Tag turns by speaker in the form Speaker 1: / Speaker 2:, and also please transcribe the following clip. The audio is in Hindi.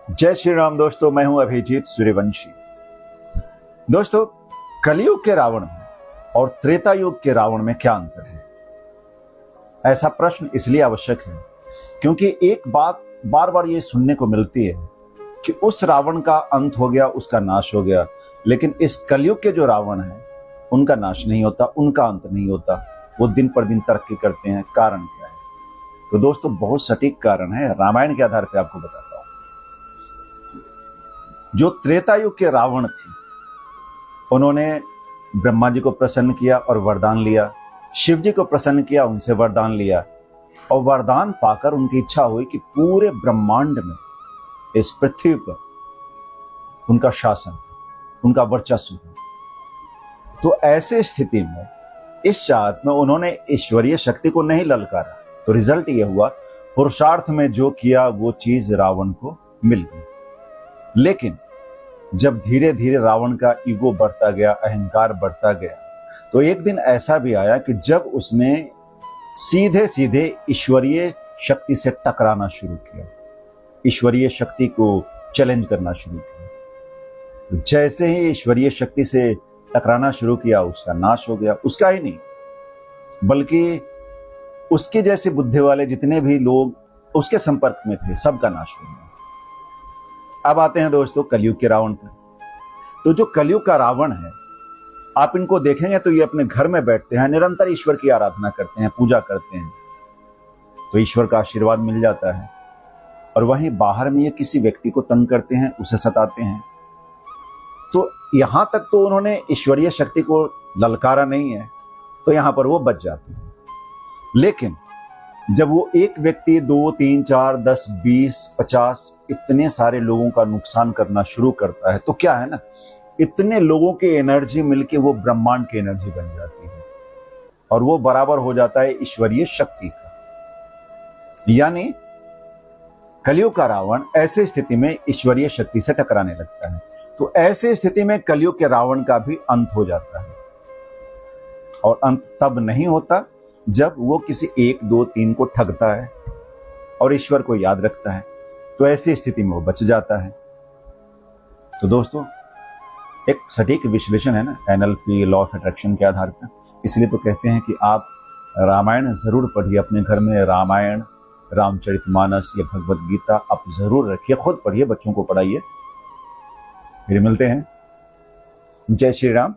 Speaker 1: जय श्री राम दोस्तों, मैं हूं अभिजीत सूर्यवंशी। दोस्तों, कलयुग के रावण में और त्रेता युग के रावण में क्या अंतर है? ऐसा प्रश्न इसलिए आवश्यक है क्योंकि एक बात बार बार ये सुनने को मिलती है कि उस रावण का अंत हो गया, उसका नाश हो गया, लेकिन इस कलयुग के जो रावण हैं उनका नाश नहीं होता, उनका अंत नहीं होता, वो दिन पर दिन तरक्की करते हैं। कारण क्या है? तो दोस्तों, बहुत सटीक कारण है, रामायण के आधार पर आपको बताता हूं। जो त्रेता युग के रावण थे, उन्होंने ब्रह्मा जी को प्रसन्न किया और वरदान लिया, शिव जी को प्रसन्न किया, उनसे वरदान लिया, और वरदान पाकर उनकी इच्छा हुई कि पूरे ब्रह्मांड में, इस पृथ्वी पर उनका शासन, उनका वर्चस्व हो। तो ऐसे स्थिति में, इस चाहत में उन्होंने ईश्वरीय शक्ति को नहीं ललकारा, तो रिजल्ट यह हुआ, पुरुषार्थ में जो किया वो चीज रावण को मिल गई। लेकिन जब धीरे धीरे रावण का ईगो बढ़ता गया, अहंकार बढ़ता गया, तो एक दिन ऐसा भी आया कि जब उसने सीधे सीधे ईश्वरीय शक्ति से टकराना शुरू किया, ईश्वरीय शक्ति को चैलेंज करना शुरू किया। तो जैसे ही ईश्वरीय शक्ति से टकराना शुरू किया, उसका नाश हो गया। उसका ही नहीं, बल्कि उसके जैसे बुद्धि वाले जितने भी लोग उसके संपर्क में थे, सबका नाश हो गया। अब आते हैं दोस्तों कलयुग के रावण पर। तो जो कलयुग का रावण है, आप इनको देखेंगे तो ये अपने घर में बैठते हैं, निरंतर ईश्वर की आराधना करते हैं, पूजा करते हैं, तो ईश्वर का आशीर्वाद मिल जाता है। और वहीं बाहर में ये किसी व्यक्ति को तंग करते हैं, उसे सताते हैं। तो यहां तक तो उन्होंने ईश्वरीय शक्ति को ललकारा नहीं है, तो यहां पर वो बच जाते हैं। लेकिन जब वो एक व्यक्ति 2, 3, 4, 10, 20, 50 इतने सारे लोगों का नुकसान करना शुरू करता है, तो क्या है ना, इतने लोगों की एनर्जी मिलके वो ब्रह्मांड की एनर्जी बन जाती है और वो बराबर हो जाता है ईश्वरीय शक्ति का। यानी कलयुग का रावण ऐसे स्थिति में ईश्वरीय शक्ति से टकराने लगता है। तो ऐसे स्थिति में कलयुग के रावण का भी अंत हो जाता है। और अंत तब नहीं होता जब वो किसी 1, 2, 3 को ठगता है और ईश्वर को याद रखता है, तो ऐसी स्थिति में वो बच जाता है। तो दोस्तों, एक सटीक विश्लेषण है ना एनएलपी, लॉ ऑफ अट्रैक्शन के आधार पर। इसलिए तो कहते हैं कि आप रामायण जरूर पढ़िए अपने घर में। रामायण, रामचरितमानस या भगवत गीता आप जरूर रखिए, खुद पढ़िए, बच्चों को पढ़ाइए। फिर मिलते हैं। जय श्री राम।